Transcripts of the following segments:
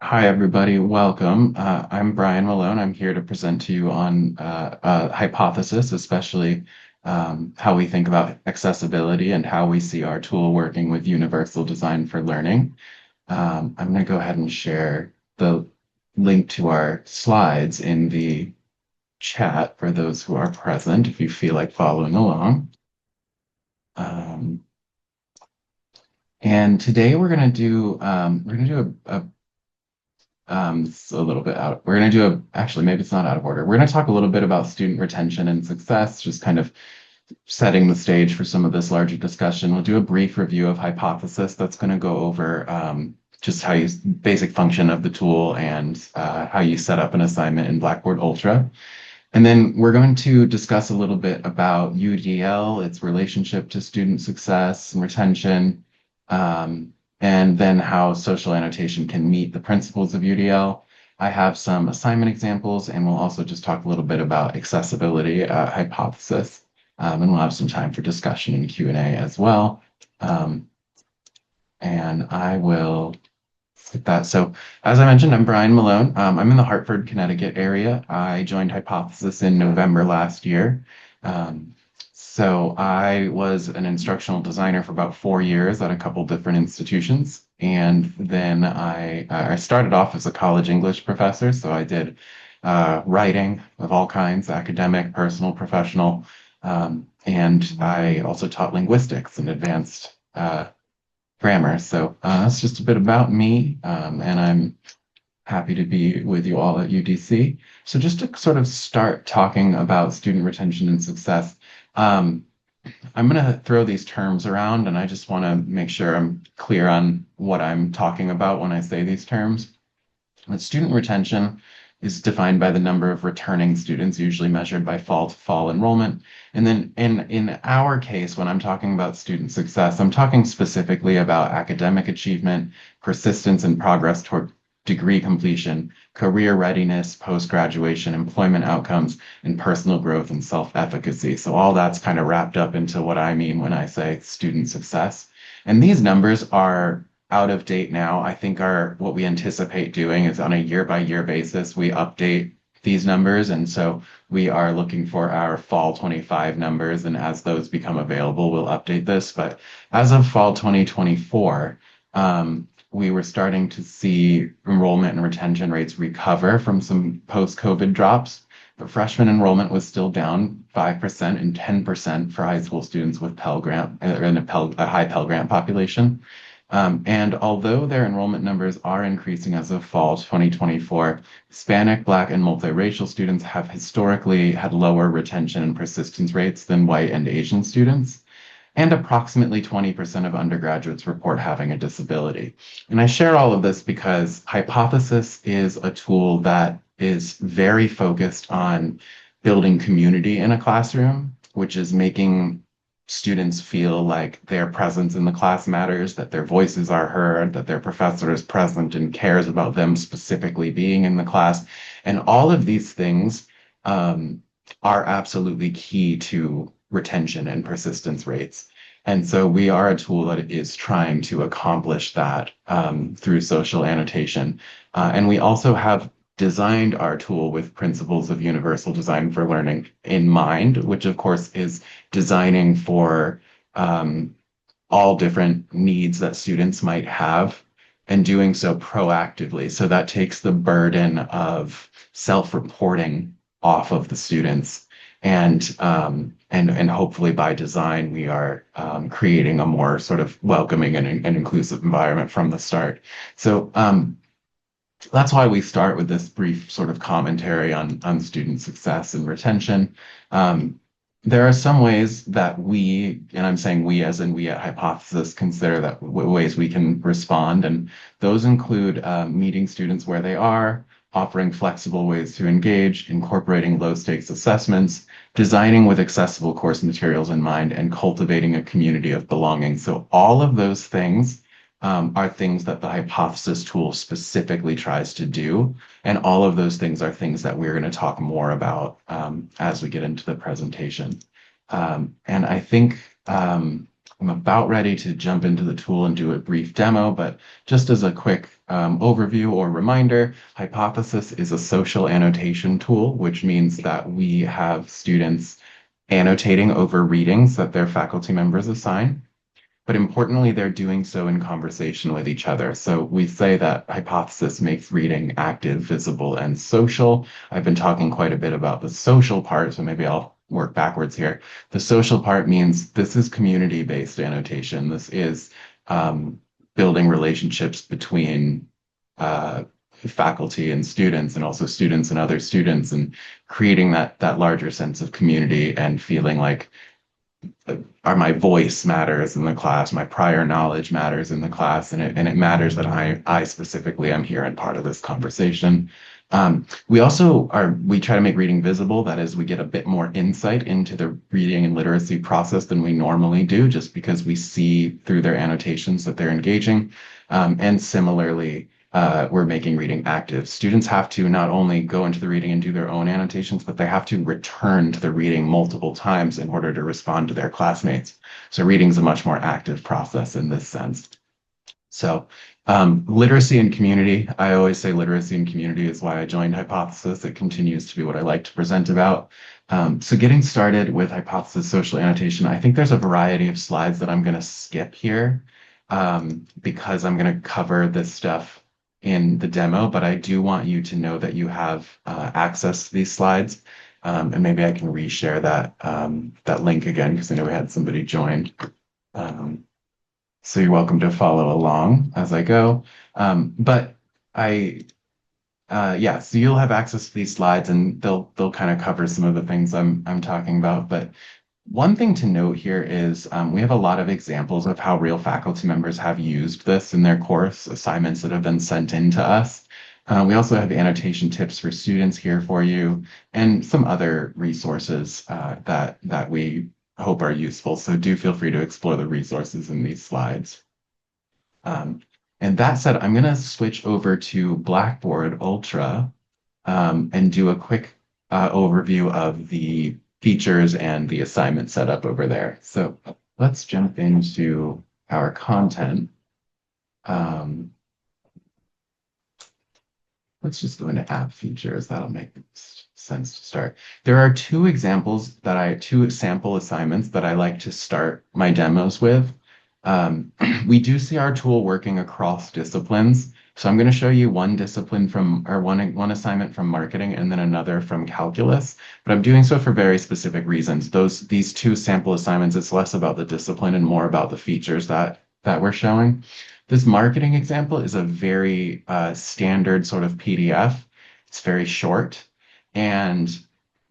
Hi, everybody. Welcome. I'm Brian Malone. I'm here to present to you on a hypothesis, especially how we think about accessibility and how we see our tool working with universal design for learning. I'm going to go ahead and share the link to our slides in the chat for those who are present, if you feel like following along. Um, and today we're going to do it's a little bit out. We're going to actually, maybe it's not out of order. We're going to talk a little bit about student retention and success, just kind of setting the stage for some of this larger discussion. We'll do a brief review of hypothesis that's going to go over just basic function of the tool and how you set up an assignment in Blackboard Ultra. And then we're going to discuss a little bit about UDL, its relationship to student success and retention, um, and then how social annotation can meet the principles of UDL. I have some assignment examples, and we'll also just talk a little bit about accessibility hypothesis, and we'll have some time for discussion and Q&A as well. Um, and I will with that. So, as I mentioned, I'm Brian Malone. I'm in the Hartford, Connecticut area. I joined Hypothesis in November last year. Um, so, I was an instructional designer for about 4 years at a couple different institutions. And then I started off as a college English professor. So, I did writing of all kinds, academic, personal, professional. And I also taught linguistics and advanced grammar. So that's just a bit about me, and I'm happy to be with you all at UDC. So just to sort of start talking about student retention and success, um, I'm going to throw these terms around, and I just want to make sure I'm clear on what I'm talking about when I say these terms. But student retention is defined by the number of returning students, usually measured by fall-to-fall enrollment. And then in our case, when I'm talking about student success, I'm talking specifically about academic achievement, persistence and progress toward degree completion, career readiness, post-graduation, employment outcomes, and personal growth and self-efficacy. So all that's kind of wrapped up into what I mean when I say student success. And these numbers are out of date now. I think our what we anticipate doing is on a year by year basis, we update these numbers. And so we are looking for our fall 25 numbers. And as those become available, we'll update this. But as of fall 2024, we were starting to see enrollment and retention rates recover from some post-COVID drops. But freshman enrollment was still down 5% and 10% for high school students with Pell Grant and a high Pell Grant population. And although their enrollment numbers are increasing as of fall 2024, Hispanic, Black, and multiracial students have historically had lower retention and persistence rates than white and Asian students. And approximately 20% of undergraduates report having a disability. And I share all of this because Hypothesis is a tool that is very focused on building community in a classroom, which is making students feel like their presence in the class matters, that their voices are heard, that their professor is present and cares about them specifically being in the class. And all of these things are absolutely key to retention and persistence rates. And so we are a tool that is trying to accomplish that through social annotation. And we also have designed our tool with principles of universal design for learning in mind, which of course is designing for all different needs that students might have and doing so proactively. So that takes the burden of self-reporting off of the students. And hopefully by design, we are creating a more sort of welcoming and inclusive environment from the start. So that's why we start with this brief sort of commentary on student success and retention. There are some ways that we, and I'm saying we as in we at Hypothesis, consider that ways we can respond. And those include meeting students where they are, offering flexible ways to engage, incorporating low stakes assessments, designing with accessible course materials in mind, and cultivating a community of belonging. So all of those things are things that the hypothesis tool specifically tries to do. And all of those things are things that we're going to talk more about as we get into the presentation. And I think I'm about ready to jump into the tool and do a brief demo, but just as a quick overview or reminder, Hypothesis is a social annotation tool, which means that we have students annotating over readings that their faculty members assign. But importantly, they're doing so in conversation with each other. So we say that Hypothesis makes reading active, visible, and social. I've been talking quite a bit about the social part, so maybe I'll work backwards here. The social part means this is community-based annotation. This is building relationships between faculty and students, and also students and other students, and creating that larger sense of community and feeling like my voice matters in the class, my prior knowledge matters in the class, and it matters that I specifically am here and part of this conversation. We try to make reading visible. That is, we get a bit more insight into the reading and literacy process than we normally do, just because we see through their annotations that they're engaging. And similarly, we're making reading active. Students have to not only go into the reading and do their own annotations, but they have to return to the reading multiple times in order to respond to their classmates. So reading is a much more active process in this sense. So literacy and community, I always say literacy and community is why I joined Hypothesis. It continues to be what I like to present about. So getting started with Hypothesis social annotation, I think there's a variety of slides that I'm going to skip here because I'm going to cover this stuff in the demo, but I do want you to know that you have access to these slides. And maybe I can reshare that link again because I know we had somebody join. So you're welcome to follow along as I go. But yeah, so you'll have access to these slides and they'll kind of cover some of the things I'm talking about. But one thing to note here is we have a lot of examples of how real faculty members have used this in their course assignments that have been sent in to us. We also have annotation tips for students here for you and some other resources that we hope are useful. So do feel free to explore the resources in these slides. And that said, I'm going to switch over to Blackboard Ultra and do a quick overview of the features and the assignment setup over there. So let's jump into our content. Let's just go into app features. That'll make sense to start. There are two sample assignments that I like to start my demos with. We do see our tool working across disciplines. So I'm going to show you one discipline one assignment from marketing and then another from calculus, but I'm doing so for very specific reasons. These two sample assignments, it's less about the discipline and more about the features that we're showing. This marketing example is a very standard sort of PDF. It's very short, and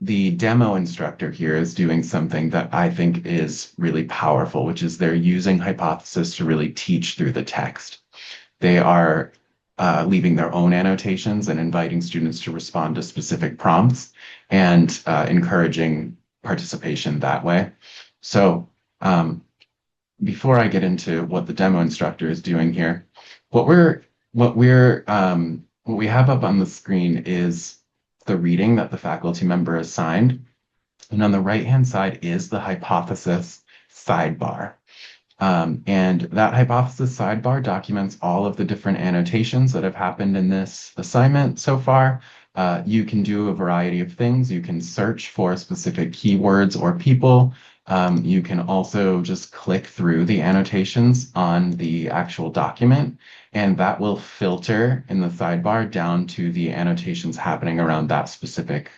the demo instructor here is doing something that I think is really powerful, which is they're using Hypothesis to really teach through the text. They are leaving their own annotations and inviting students to respond to specific prompts and encouraging participation that way. So before I get into what the demo instructor is doing here, what we have up on the screen is the reading that the faculty member assigned. And on the right-hand side is the Hypothesis sidebar. And that Hypothesis sidebar documents all of the different annotations that have happened in this assignment so far. You can do a variety of things. You can search for specific keywords or people. You can also just click through the annotations on the actual document, and that will filter in the sidebar down to the annotations happening around that specific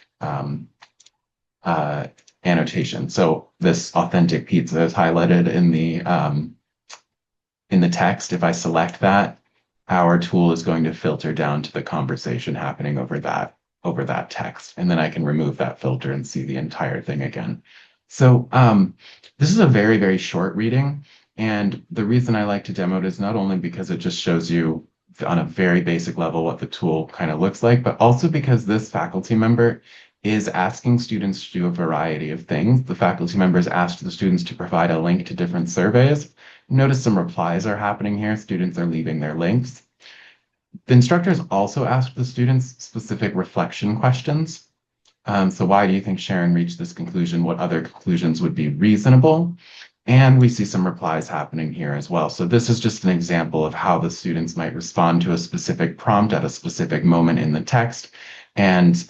annotation. So this authentic pizza is highlighted in the text. If I select that, our tool is going to filter down to the conversation happening over that text. And then I can remove that filter and see the entire thing again. So this is a very, very short reading. And the reason I like to demo it is not only because it just shows you on a very basic level what the tool kind of looks like, but also because this faculty member is asking students to do a variety of things. The faculty members asked the students to provide a link to different surveys. Notice some replies are happening here. Students are leaving their links. The instructors also asked the students specific reflection questions. So why do you think Sharon reached this conclusion? What other conclusions would be reasonable? And we see some replies happening here as well. So this is just an example of how the students might respond to a specific prompt at a specific moment in the text and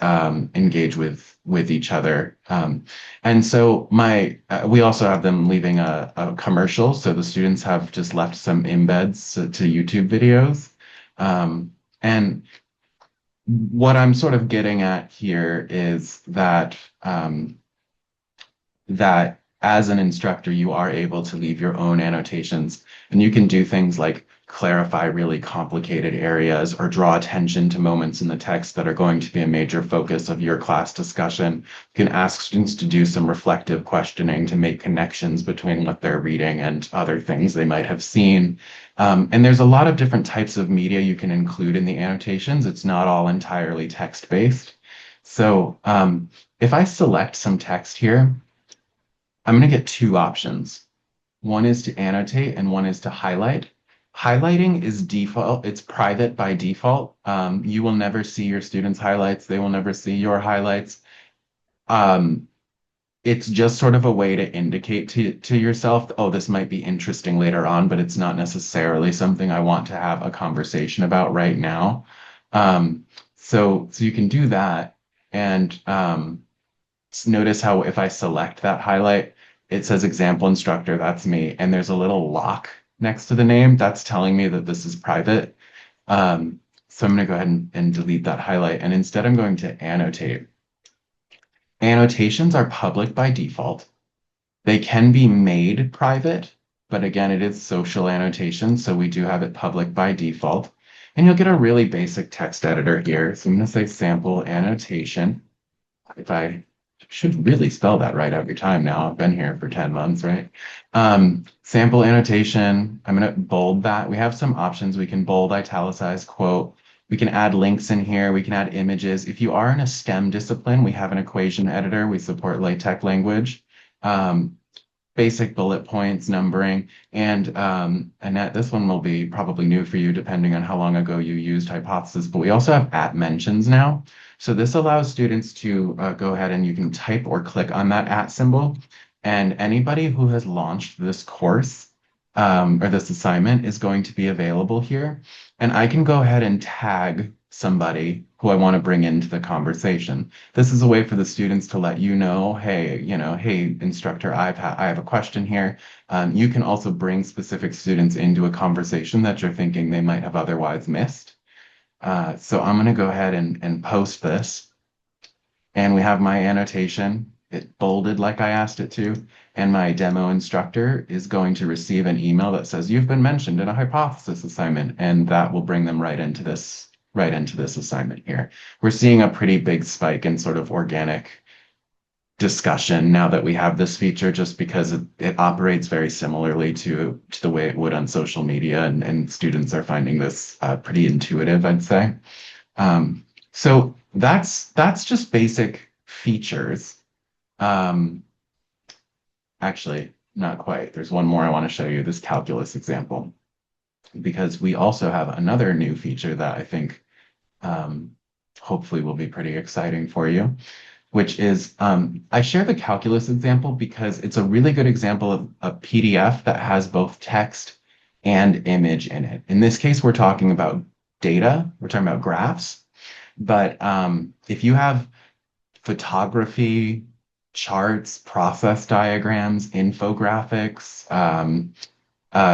engage with each other. And so we also have them leaving a commercial. So the students have just left some embeds to YouTube videos. And what I'm sort of getting at here is that as an instructor, you are able to leave your own annotations, and you can do things like clarify really complicated areas or draw attention to moments in the text that are going to be a major focus of your class discussion. You can ask students to do some reflective questioning to make connections between what they're reading and other things they might have seen. And there's a lot of different types of media you can include in the annotations. It's not all entirely text-based. So if I select some text here, I'm going to get two options. One is to annotate and one is to highlight. Highlighting is default. It's private by default. You will never see your students' highlights. They will never see your highlights. Um, it's just sort of a way to indicate to yourself, oh, this might be interesting later on, but it's not necessarily something I want to have a conversation about right now. So you can do that. And notice how if I select that highlight, it says example instructor, that's me. And there's a little lock next to the name. That's telling me that this is private. So I'm going to go ahead and delete that highlight. And instead, I'm going to annotate. Annotations are public by default. They can be made private, but again, it is social annotation. So we do have it public by default. And you'll get a really basic text editor here. So I'm going to say sample annotation. If I should really spell that right every time now. I've been here for 10 months, right? Sample annotation, I'm going to bold that. We have some options. We can bold, italicize, quote. We can add links in here. We can add images. If you are in a STEM discipline, we have an equation editor. We support LaTeX language. Basic bullet points, numbering, and Annette, this one will be probably new for you depending on how long ago you used Hypothesis, but we also have at mentions now. So this allows students to go ahead and you can type or click on that at symbol, and anybody who has launched this course or this assignment is going to be available here. And I can go ahead and tag somebody who I want to bring into the conversation. This is a way for the students to let you know, hey, hey, instructor, I have a question here. You can also bring specific students into a conversation that you're thinking they might have otherwise missed. So I'm going to go ahead and post this. And we have my annotation. It bolded like I asked it to. And my demo instructor is going to receive an email that says, you've been mentioned in a hypothesis assignment. And that will bring them right into this assignment here. We're seeing a pretty big spike in sort of organic discussion now that we have this feature, just because it operates very similarly to the way it would on social media, and students are finding this pretty intuitive, I'd say. So that's just basic features. Actually, not quite. There's one more I want to show you, this calculus example, because we also have another new feature that I think hopefully will be pretty exciting for you, which is I share the calculus example because it's a really good example of a PDF that has both text and image in it. In this case, we're talking about data, we're talking about graphs, but if you have photography, charts, process diagrams, infographics,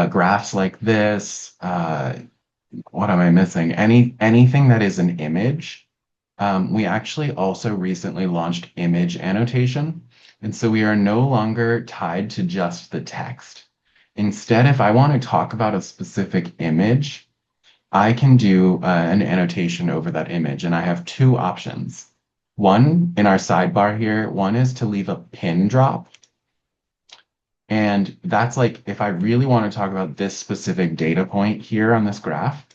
graphs like this, what am I missing? Anything that is an image. We actually also recently launched image annotation. And so we are no longer tied to just the text. Instead, if I want to talk about a specific image, I can do an annotation over that image. And I have two options. One in our sidebar here, one is to leave a pin drop. And that's like, if I really want to talk about this specific data point here on this graph,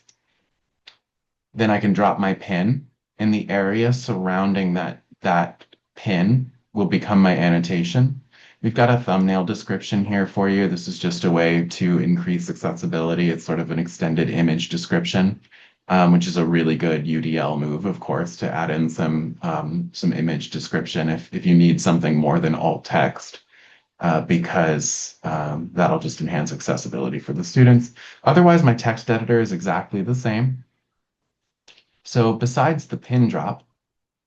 then I can drop my pin, and the area surrounding that pin will become my annotation. We've got a thumbnail description here for you. This is just a way to increase accessibility. It's sort of an extended image description, which is a really good UDL move, of course, to add in some image description if you need something more than alt text. because that'll just enhance accessibility for the students. Otherwise, my text editor is exactly the same. So besides the pin drop,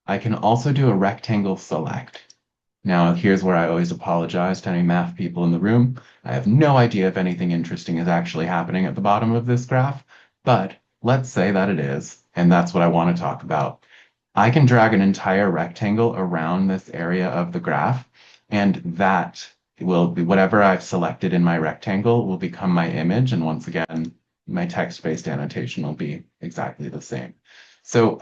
I can also do a rectangle select. Now, here's where I always apologize to any math people in the room. I have no idea if anything interesting is actually happening at the bottom of this graph, but let's say that it is, and that's what I want to talk about. I can drag an entire rectangle around this area of the graph, and that will be whatever I've selected in my rectangle will become my image. And once again, my text-based annotation will be exactly the same. So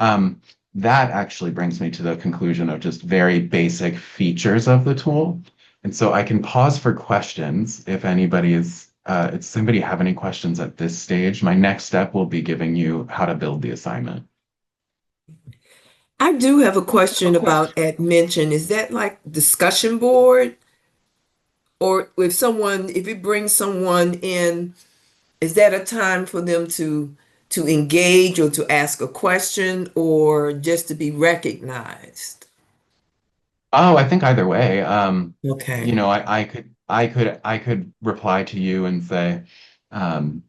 that actually brings me to the conclusion of just very basic features of the tool. And so I can pause for questions if anybody is, if somebody have any questions at this stage. My next step will be giving you how to build the assignment. I do have a question Okay. about at mention. Is that like discussion board? Or if it brings someone in, is that a time for them to engage or to ask a question or just to be recognized? Oh, I think either way. Okay. I could reply to you and say, um,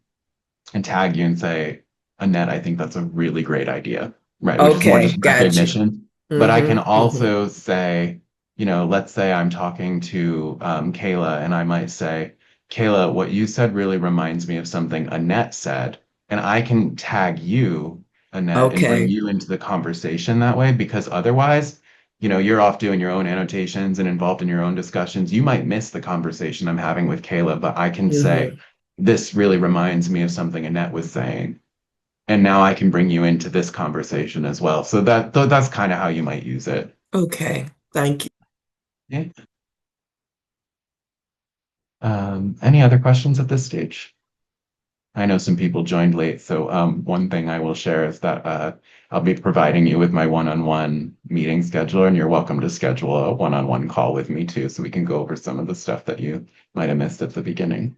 and tag you and say, Annette, I think that's a really great idea, right? Which is more Okay, just got you. recognition. But I can Mm-hmm. Mm-hmm. also say, let's say I'm talking to Kayla and I might say, Kayla, what you said really reminds me of something Annette said. And I can tag you, Annette, and bring Okay. you into the conversation that way because otherwise, you're off doing your own annotations and involved in your own discussions. You might miss the conversation I'm having with Kayla, but I can say, Mm-hmm. this really reminds me of something Annette was saying. And now I can bring you into this conversation as well. So that's kind of how you might use it. Okay. Thank you. Yeah. Any other questions at this stage? I know some people joined late, so one thing I will share is that I'll be providing you with my one-on-one meeting scheduler, and you're welcome to schedule a one-on-one call with me too, so we can go over some of the stuff that you might have missed at the beginning.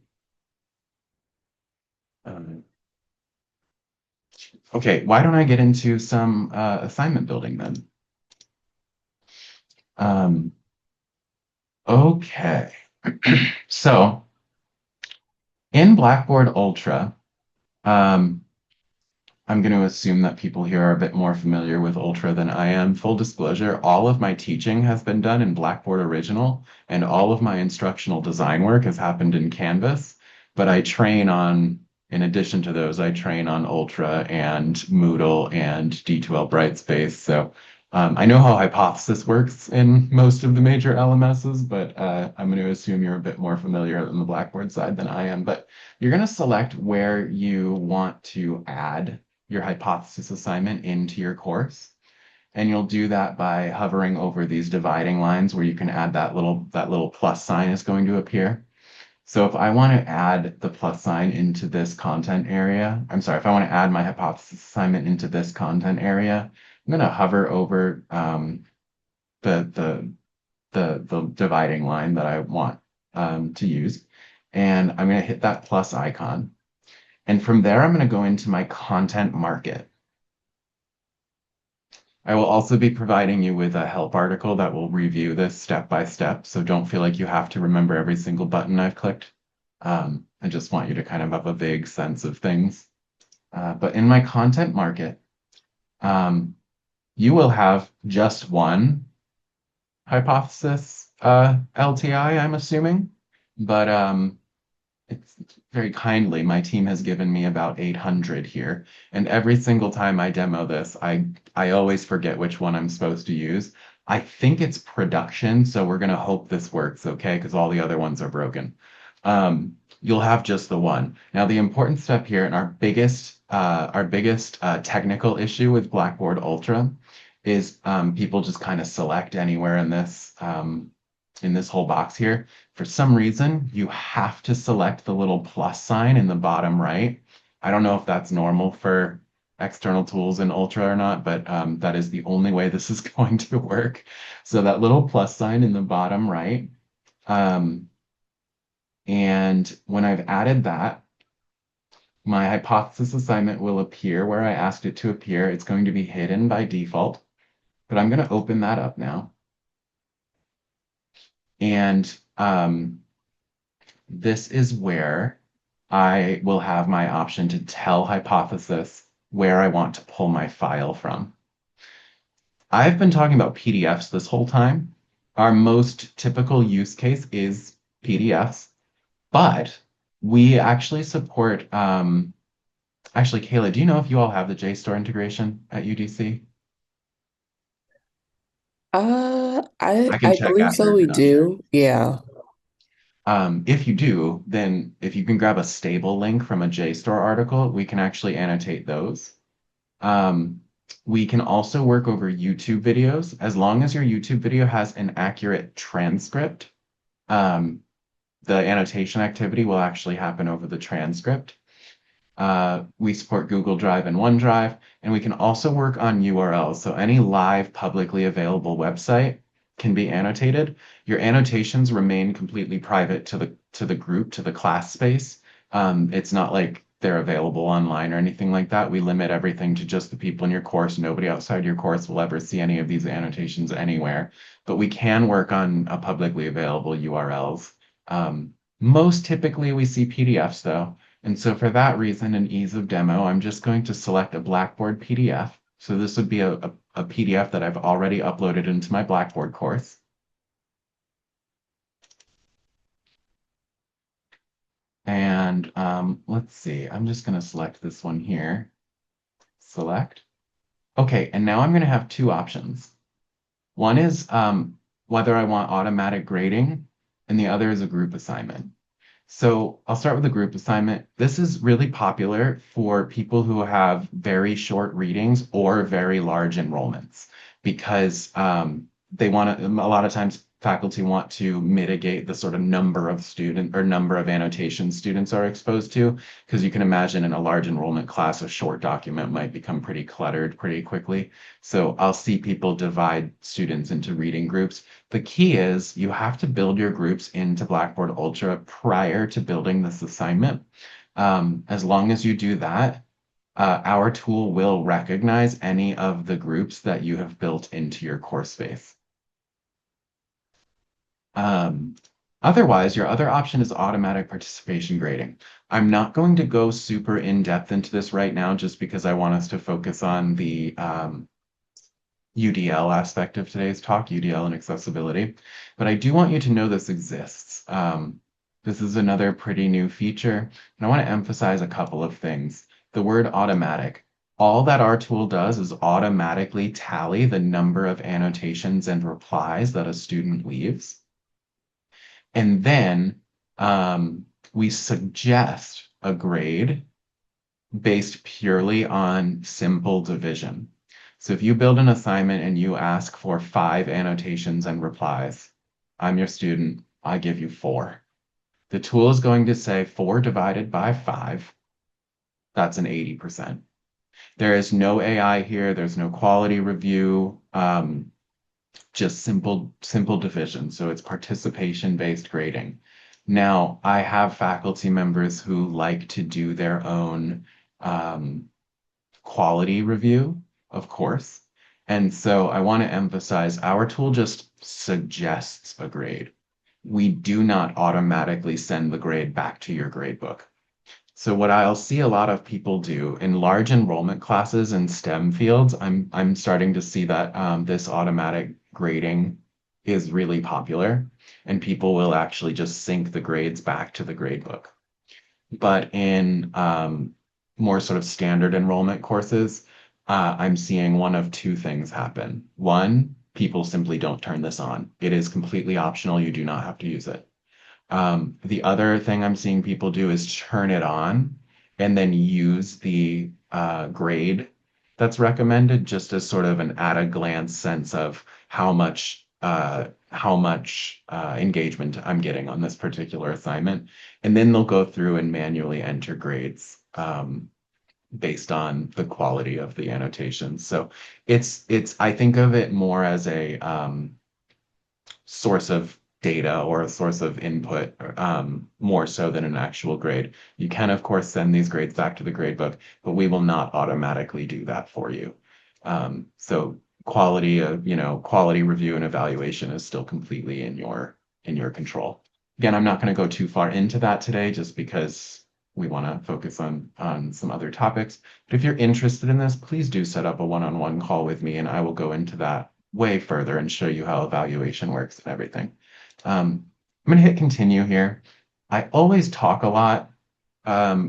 Um, okay, why don't I get into some assignment building then? Um, okay, so in Blackboard Ultra, um, I'm going to assume that people here are a bit more familiar with Ultra than I am. Full disclosure, all of my teaching has been done in Blackboard Original, and all of my instructional design work has happened in Canvas. But in addition to those, I train on Ultra and Moodle and D2L Brightspace. So I know how Hypothesis works in most of the major LMSs, but I'm going to assume you're a bit more familiar on the Blackboard side than I am. But you're going to select where you want to add your hypothesis assignment into your course. And you'll do that by hovering over these dividing lines where you can add that little plus sign is going to appear. So if I want to add the plus sign into this content area, I'm sorry, if I want to add my hypothesis assignment into this content area, I'm going to hover over the, the, the dividing line that I want to use. And I'm going to hit that plus icon. And from there, I'm going to go into my content market. I will also be providing you with a help article that will review this step by step, so don't feel like you have to remember every single button I've clicked. I just want you to kind of have a vague sense of things. But in my content market, um, you will have just one hypothesis LTI, I'm assuming. But it's very kindly, my team has given me about 800 here. And every single time I demo this, I always forget which one I'm supposed to use. I think it's production, so we're gonna hope this works, okay? Because all the other ones are broken. You'll have just the one. Now, the important step here, and our biggest technical issue with Blackboard Ultra is people just kind of select anywhere in this whole box here. For some reason, you have to select the little plus sign in the bottom right. I don't know if that's normal for external tools in Ultra or not, but that is the only way this is going to work. So that little plus sign in the bottom right. Um, and when I've added that, my hypothesis assignment will appear where I asked it to appear. It's going to be hidden by default, but I'm going to open that up now. And Um, this is where I will have my option to tell Hypothesis where I want to pull my file from. I've been talking about PDFs this whole time. Our most typical use case is PDFs, but we actually support, actually, Kayla, do you know if you all have the JSTOR integration at UDC? I can I check believe after so. if We you're not sure. do. Yeah. If you do, then if you can grab a stable link from a JSTOR article, we can actually annotate those. Um, we can also work over YouTube videos as long as your YouTube video has an accurate transcript. Um, the annotation activity will actually happen over the transcript. We support Google Drive and OneDrive, and we can also work on URLs. So any live publicly available website can be annotated. Your annotations remain completely private to the group, to the class space. It's not like they're available online or anything like that. We limit everything to just the people in your course. Nobody outside your course will ever see any of these annotations anywhere. But we can work on a publicly available URLs. Most typically we see PDFs though. And so for that reason and ease of demo, I'm just going to select a Blackboard PDF. So this would be a PDF that I've already uploaded into my Blackboard course. And let's see, I'm just going to select this one here. Select. Okay, and now I'm going to have two options. One is whether I want automatic grading, and the other is a group assignment. So I'll start with a group assignment. This is really popular for people who have very short readings or very large enrollments because they want to, a lot of times faculty want to mitigate the sort of number of student or number of annotations students are exposed to, because you can imagine in a large enrollment class, a short document might become pretty cluttered pretty quickly. So I'll see people divide students into reading groups. The key is you have to build your groups into Blackboard Ultra prior to building this assignment. As long as you do that, our tool will recognize any of the groups that you have built into your course space. Um, Otherwise, your other option is automatic participation grading. I'm not going to go super in depth into this right now just because I want us to focus on the UDL aspect of today's talk, UDL and accessibility. But I do want you to know this exists. This is another pretty new feature, and I want to emphasize a couple of things. The word automatic. All that our tool does is automatically tally the number of annotations and replies that a student leaves. And then we suggest a grade based purely on simple division. So if you build an assignment and you ask for 5 annotations and replies, I'm your student, I give you 4. The tool is going to say 4 divided by 5, that's an 80%. There is no AI here, there's no quality review, just simple division. So it's participation-based grading. Now, I have faculty members who like to do their own quality review, of course. And so I want to emphasize our tool just suggests a grade. We do not automatically send the grade back to your gradebook. So what I'll see a lot of people do in large enrollment classes in STEM fields, I'm starting to see that this automatic grading is really popular, and people will actually just sync the grades back to the gradebook. But in more sort of standard enrollment courses, I'm seeing one of two things happen. One, people simply don't turn this on. It is completely optional. You do not have to use it. The other thing I'm seeing people do is turn it on and then use the grade that's recommended just as sort of an at a glance sense of how much engagement I'm getting on this particular assignment. And then they'll go through and manually enter grades based on the quality of the annotations. So I think of it more as a source of data or a source of input, more so than an actual grade. You can, of course, send these grades back to the gradebook, but we will not automatically do that for you. So quality review and evaluation is still completely in your control. Again, I'm not going to go too far into that today just because we want to focus on some other topics. But if you're interested in this, please do set up a one-on-one call with me and I will go into that way further and show you how evaluation works and everything. I'm going to hit continue here. I always talk a lot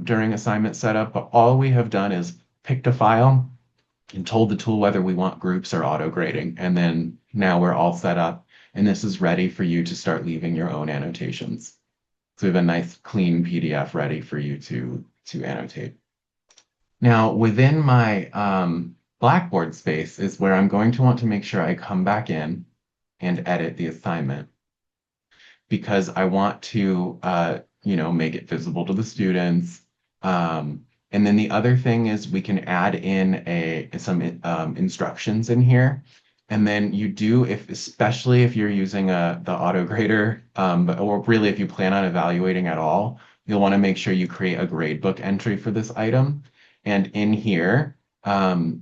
during assignment setup, but all we have done is picked a file and told the tool whether we want groups or auto grading. And then now we're all set up and this is ready for you to start leaving your own annotations. So we have a nice clean PDF ready for you to annotate. Now within my Blackboard space is where I'm going to want to make sure I come back in and edit the assignment because I want to, make it visible to the students. And then the other thing is we can add in some instructions in here. And then you do, especially if you're using the auto grader, or really if you plan on evaluating at all, you'll want to make sure you create a gradebook entry for this item. And in here,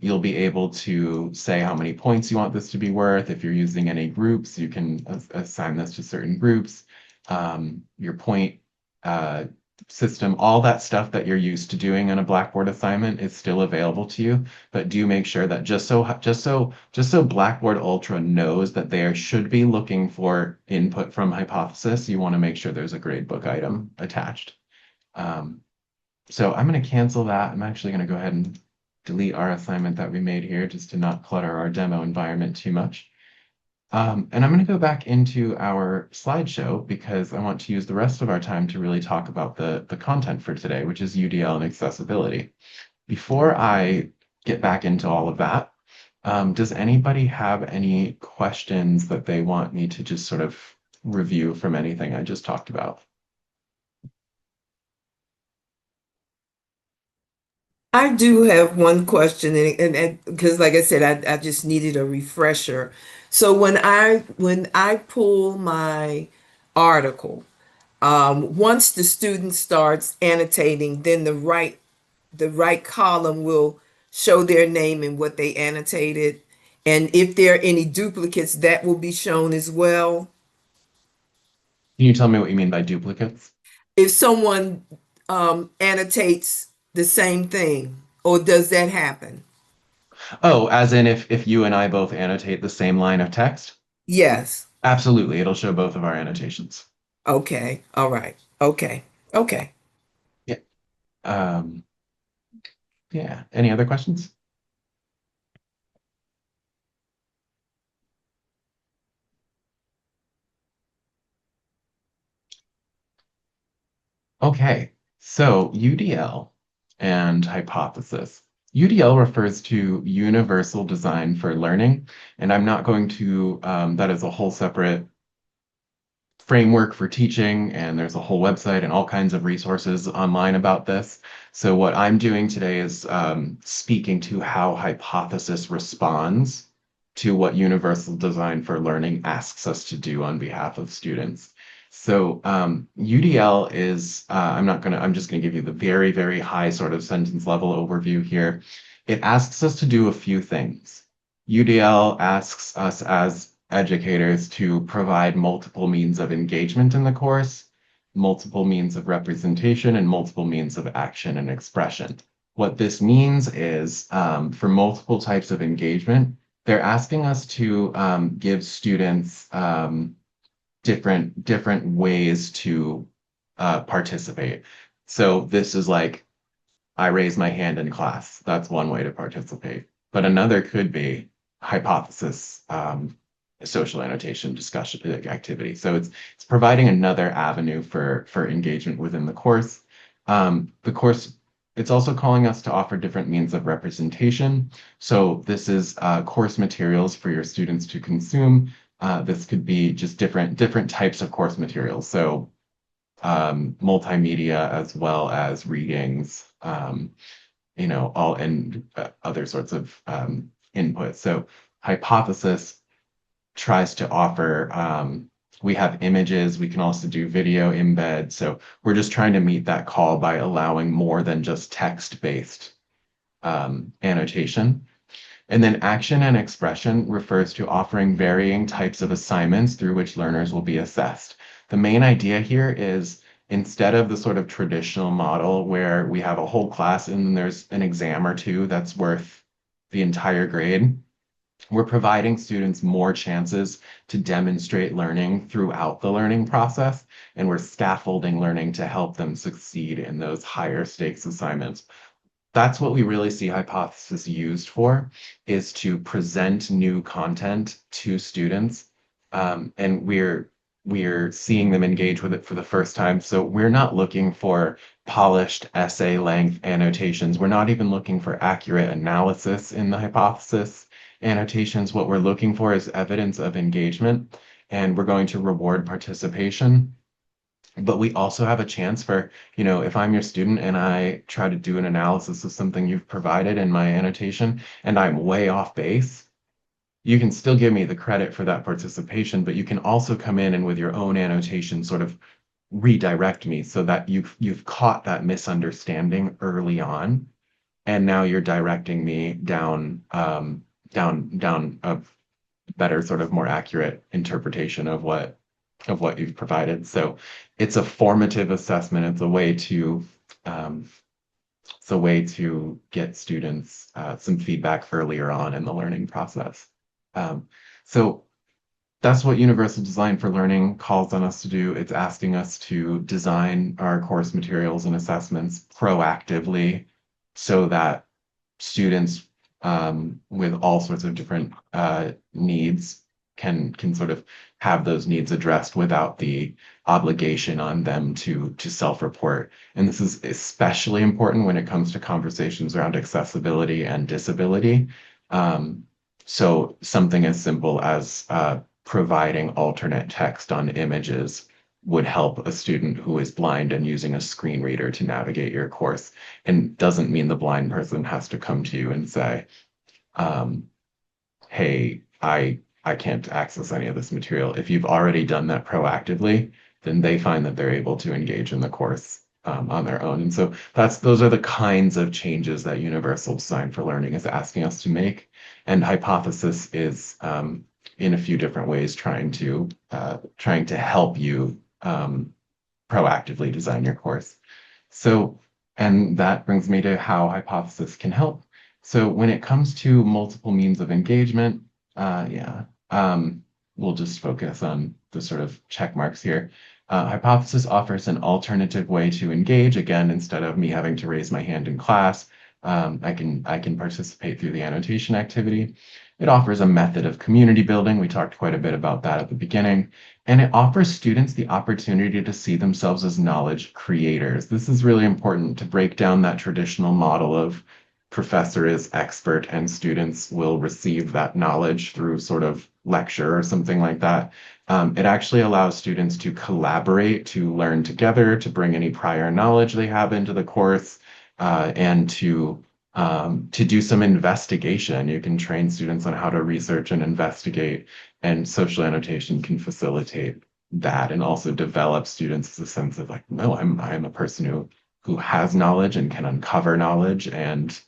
you'll be able to say how many points you want this to be worth. If you're using any groups, you can assign this to certain groups. Your point system, all that stuff that you're used to doing on a Blackboard assignment is still available to you. But do make sure that just so Blackboard Ultra knows that they should be looking for input from hypothesis, you want to make sure there's a gradebook item attached. So I'm going to cancel that. I'm actually going to go ahead and delete our assignment that we made here just to not clutter our demo environment too much. And I'm going to go back into our slideshow because I want to use the rest of our time to really talk about the content for today, which is UDL and accessibility. Before I get back into all of that, does anybody have any questions that they want me to just sort of review from anything I just talked about? I do have one question, and because, like I said, I just needed a refresher. So when I pull my article, once the student starts annotating, then the right column will show their name and what they annotated, and if there are any duplicates, that will be shown as well. Can you tell me what you mean by duplicates? If someone annotates the same thing, or does that happen? Oh, as in if you and I both annotate the same line of text? Yes. Absolutely, it'll show both of our annotations. Okay. All right. Okay. Okay. Yeah. Um, yeah. Any other questions? Okay, so UDL and hypothesis. UDL refers to Universal Design for Learning, and I'm not going to, that is a whole separate framework for teaching, and there's a whole website and all kinds of resources online about this. So what I'm doing today is speaking to how hypothesis responds to what Universal Design for Learning asks us to do on behalf of students. So UDL is, I'm just gonna give you the very, very high sort of sentence level overview here. It asks us to do a few things. UDL asks us as educators to provide multiple means of engagement in the course, multiple means of representation, and multiple means of action and expression. What this means is for multiple types of engagement, they're asking us to give students different ways to participate. So this is like I raise my hand in class. That's one way to participate. But another could be hypothesis, social annotation, discussion, activity. So it's providing another avenue for engagement within the course. The course, it's also calling us to offer different means of representation. So this is course materials for your students to consume. This could be just different types of course materials. So multimedia as well as readings, all and other sorts of input. So hypothesis tries to offer, we have images, we can also do video embed. So we're just trying to meet that call by allowing more than just text-based annotation. And then action and expression refers to offering varying types of assignments through which learners will be assessed. The main idea here is instead of the sort of traditional model where we have a whole class and then there's an exam or two that's worth the entire grade, we're providing students more chances to demonstrate learning throughout the learning process, and we're scaffolding learning to help them succeed in those higher stakes assignments. That's what we really see Hypothesis used for, is to present new content to students. And we're seeing them engage with it for the first time. So we're not looking for polished essay length annotations. We're not even looking for accurate analysis in the hypothesis annotations. What we're looking for is evidence of engagement, and we're going to reward participation. But we also have a chance for, if I'm your student and I try to do an analysis of something you've provided in my annotation and I'm way off base, you can still give me the credit for that participation, but you can also come in and with your own annotation sort of redirect me so that you've caught that misunderstanding early on, and now you're directing me down a better, sort of more accurate interpretation of what you've provided. So it's a formative assessment. Um, it's a way to get students some feedback earlier on in the learning process. Um, so that's what Universal Design for Learning calls on us to do. It's asking us to design our course materials and assessments proactively so that students with all sorts of different needs can sort of have those needs addressed without the obligation on them to self-report. And this is especially important when it comes to conversations around accessibility and disability. Um, so something as simple as providing alternate text on images would help a student who is blind and using a screen reader to navigate your course, and doesn't mean the blind person has to come to you and say, um, hey, I can't access any of this material. If you've already done that proactively, then they find that they're able to engage in the course on their own. And so those are the kinds of changes that Universal Design for Learning is asking us to make. And Hypothesis is in a few different ways trying to help you proactively design your course. So, and that brings me to how Hypothesis can help. So when it comes to multiple means of engagement, yeah, we'll just focus on the sort of check marks here. Hypothesis offers an alternative way to engage. Again, instead of me having to raise my hand in class, I can participate through the annotation activity. It offers a method of community building. We talked quite a bit about that at the beginning. And it offers students the opportunity to see themselves as knowledge creators. This is really important to break down that traditional model of professor is expert and students will receive that knowledge through sort of lecture or something like that. It actually allows students to collaborate, to learn together, to bring any prior knowledge they have into the course, and to do some investigation. You can train students on how to research and investigate, and social annotation can facilitate that and also develop students a sense of like, no, I'm a person who has knowledge and can uncover knowledge and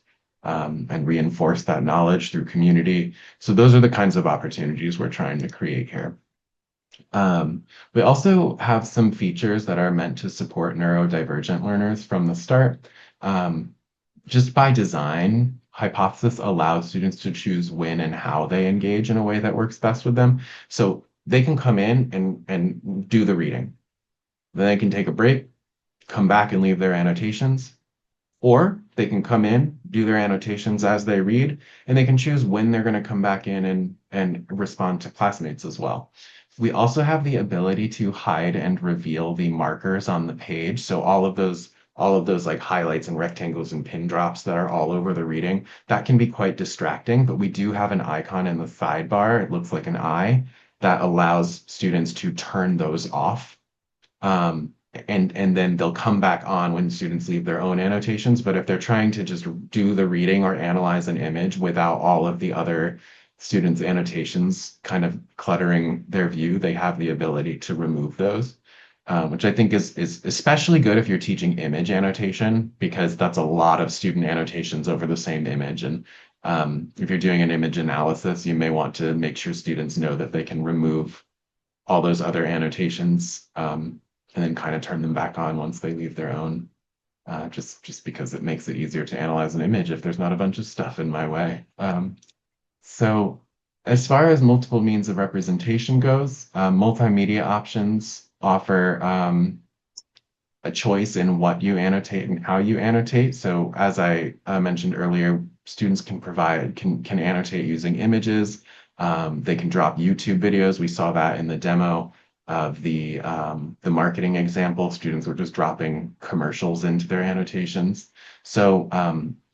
reinforce that knowledge through community. So those are the kinds of opportunities we're trying to create here. We also have some features that are meant to support neurodivergent learners from the start. Just by design, Hypothesis allows students to choose when and how they engage in a way that works best with them. So they can come in and do the reading. Then they can take a break, come back and leave their annotations, or they can come in, do their annotations as they read, and they can choose when they're going to come back in and respond to classmates as well. We also have the ability to hide and reveal the markers on the page. So all of those like highlights and rectangles and pin drops that are all over the reading, that can be quite distracting, but we do have an icon in the sidebar. It looks like an eye that allows students to turn those off. And then they'll come back on when students leave their own annotations. But if they're trying to just do the reading or analyze an image without all of the other students' annotations kind of cluttering their view, they have the ability to remove those, which I think is especially good if you're teaching image annotation, because that's a lot of student annotations over the same image. And If you're doing an image analysis, you may want to make sure students know that they can remove all those other annotations, and then kind of turn them back on once they leave their own, just because it makes it easier to analyze an image if there's not a bunch of stuff in my way. So as far as multiple means of representation goes, multimedia options offer a choice in what you annotate and how you annotate. So as I mentioned earlier, students can annotate using images. They can drop YouTube videos. We saw that in the demo of the marketing example. Students were just dropping commercials into their annotations. So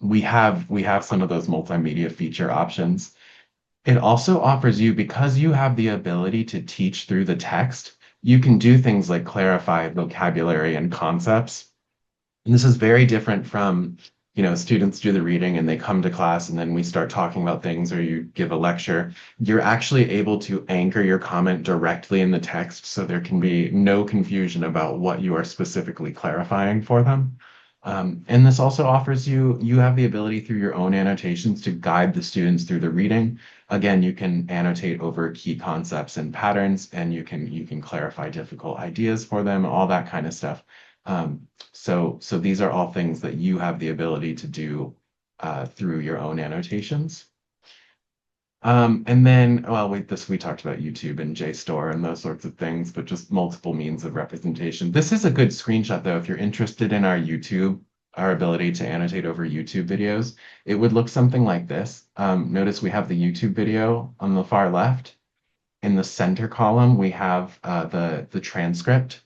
we have some of those multimedia feature options. It also offers you, because you have the ability to teach through the text, you can do things like clarify vocabulary and concepts. And this is very different from, students do the reading and they come to class and then we start talking about things, or you give a lecture. You're actually able to anchor your comment directly in the text so there can be no confusion about what you are specifically clarifying for them. And this also offers you have the ability through your own annotations to guide the students through the reading. Again, you can annotate over key concepts and patterns, and you can clarify difficult ideas for them, all that kind of stuff. So these are all things that you have the ability to do through your own annotations. And then, well, we talked about YouTube and JSTOR and those sorts of things, but just multiple means of representation. This is a good screenshot, though, if you're interested in our ability to annotate over YouTube videos. It would look something like this. Notice we have the YouTube video on the far left. In the center column, we have the transcript.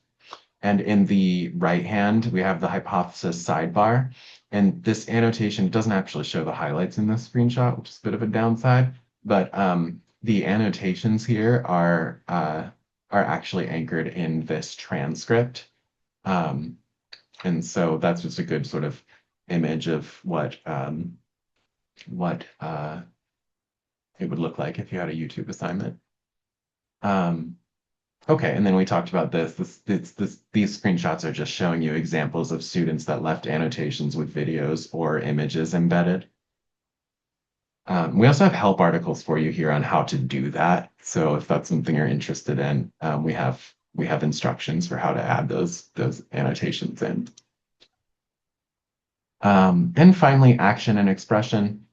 And in the right hand, we have the hypothesis sidebar. And this annotation doesn't actually show the highlights in this screenshot, which is a bit of a downside. But the annotations here are actually anchored in this transcript. Um, and so that's just a good sort of image of what it would look like if you had a YouTube assignment. Um, Okay, and then we talked about this. These screenshots are just showing you examples of students that left annotations with videos or images embedded. We also have help articles for you here on how to do that. So if that's something you're interested in, we have instructions for how to add those annotations in. And finally, action and expression.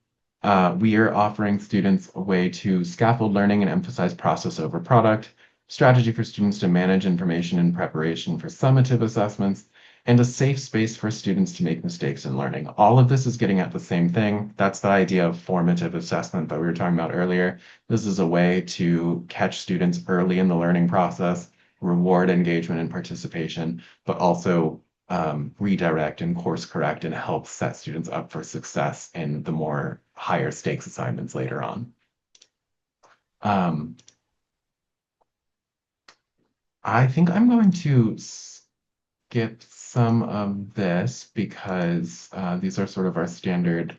We are offering students a way to scaffold learning and emphasize process over product, strategy for students to manage information in preparation for summative assessments, and a safe space for students to make mistakes in learning. All of this is getting at the same thing. That's the idea of formative assessment that we were talking about earlier. This is a way to catch students early in the learning process, reward engagement and participation, but also redirect and course correct and help set students up for success in the more higher stakes assignments later on. I think I'm going to skip some of this because these are sort of our standard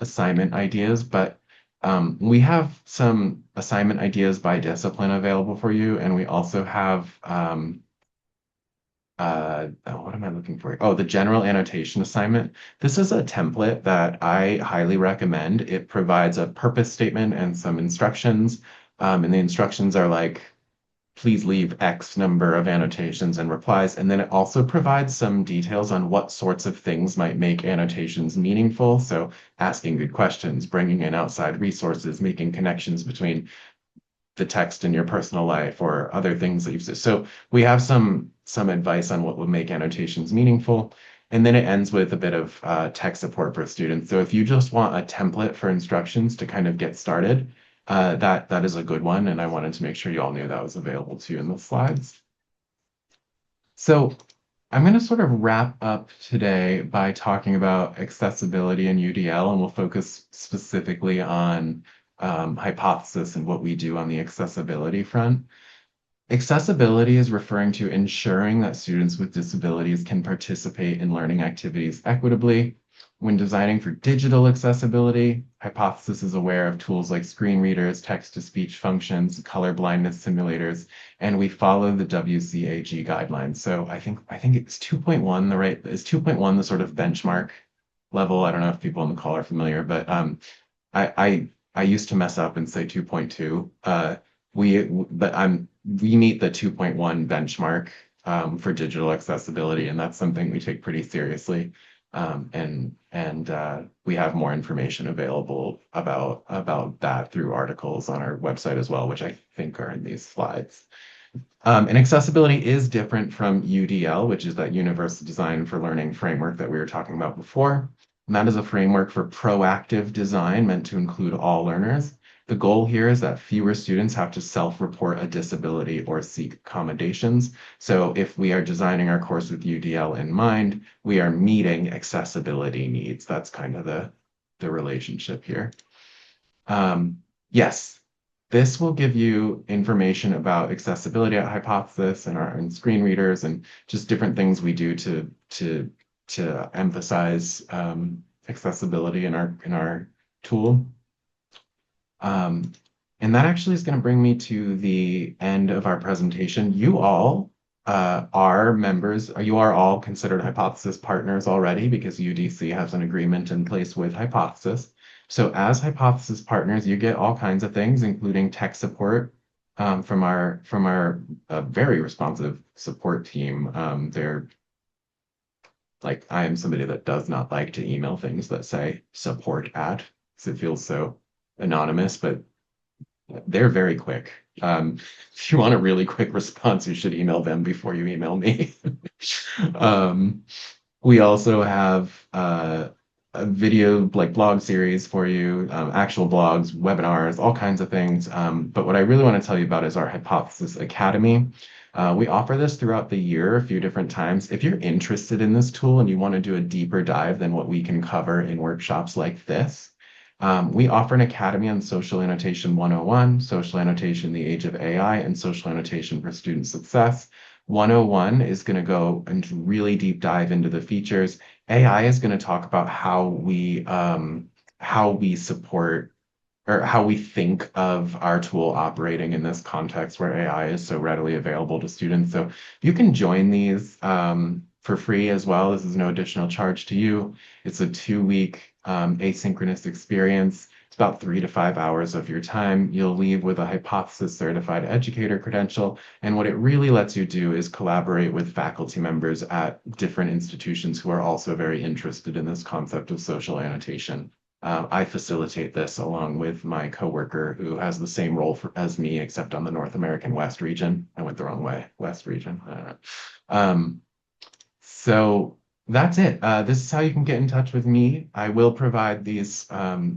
assignment ideas, but we have some assignment ideas by discipline available for you, and we also have what am I looking for? Oh, the general annotation assignment. This is a template that I highly recommend. It provides a purpose statement and some instructions. And the instructions are like, please leave X number of annotations and replies. And then it also provides some details on what sorts of things might make annotations meaningful. So asking good questions, bringing in outside resources, making connections between the text in your personal life or other things that you've said. So we have some advice on what would make annotations meaningful. And then it ends with a bit of tech support for students. So if you just want a template for instructions to kind of get started, that is a good one. And I wanted to make sure you all knew that was available to you in the slides. So I'm going to sort of wrap up today by talking about accessibility in UDL, and we'll focus specifically on hypothesis and what we do on the accessibility front. Accessibility is referring to ensuring that students with disabilities can participate in learning activities equitably. When designing for digital accessibility, Hypothesis is aware of tools like screen readers, text-to-speech functions, color blindness simulators, and we follow the WCAG guidelines. So I think it's 2.1 is 2.1 the sort of benchmark level. I don't know if people on the call are familiar, but I used to mess up and say 2.2. We meet the 2.1 benchmark for digital accessibility, and that's something we take pretty seriously. And we have more information available about that through articles on our website as well, which I think are in these slides. And accessibility is different from UDL, which is that Universal Design for Learning framework that we were talking about before. And that is a framework for proactive design meant to include all learners. The goal here is that fewer students have to self-report a disability or seek accommodations. So if we are designing our course with UDL in mind, we are meeting accessibility needs. That's kind of the relationship here. Yes, this will give you information about accessibility at Hypothesis and our screen readers and just different things we do to emphasize accessibility in our tool. And that actually is going to bring me to the end of our presentation. You all are members, you are all considered Hypothesis partners already because UDC has an agreement in place with Hypothesis. So as Hypothesis partners, you get all kinds of things, including tech support from our very responsive support team. They're like, I am somebody that does not like to email things that say support at, because it feels so anonymous, but they're very quick. If you want a really quick response, you should email them before you email me. um, we also have a video like blog series for you, actual blogs, webinars, all kinds of things. But what I really want to tell you about is our Hypothesis Academy. We offer this throughout the year a few different times. If you're interested in this tool and you want to do a deeper dive than what we can cover in workshops like this, we offer an academy on social annotation 101, social annotation, the age of AI, and social annotation for student success. 101 is going to go into really deep dive into the features. AI is going to talk about how we support or how we think of our tool operating in this context where AI is so readily available to students. So you can join these for free as well. This is no additional charge to you. It's a 2-week asynchronous experience. It's about 3 to 5 hours of your time. You'll leave with a Hypothesis certified educator credential. And what it really lets you do is collaborate with faculty members at different institutions who are also very interested in this concept of social annotation. I facilitate this along with my coworker who has the same role as me, except on the North American West region. I went the wrong way, West region. I don't know. So that's it. This is how you can get in touch with me. I will provide these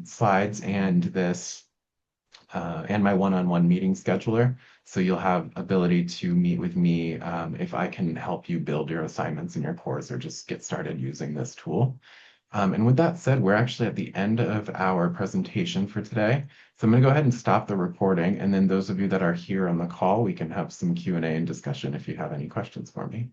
slides and this and my one-on-one meeting scheduler. So you'll have ability to meet with me if I can help you build your assignments in your course or just get started using this tool. And with that said, we're actually at the end of our presentation for today. So I'm going to go ahead and stop the recording. And then those of you that are here on the call, we can have some Q&A and discussion if you have any questions for me.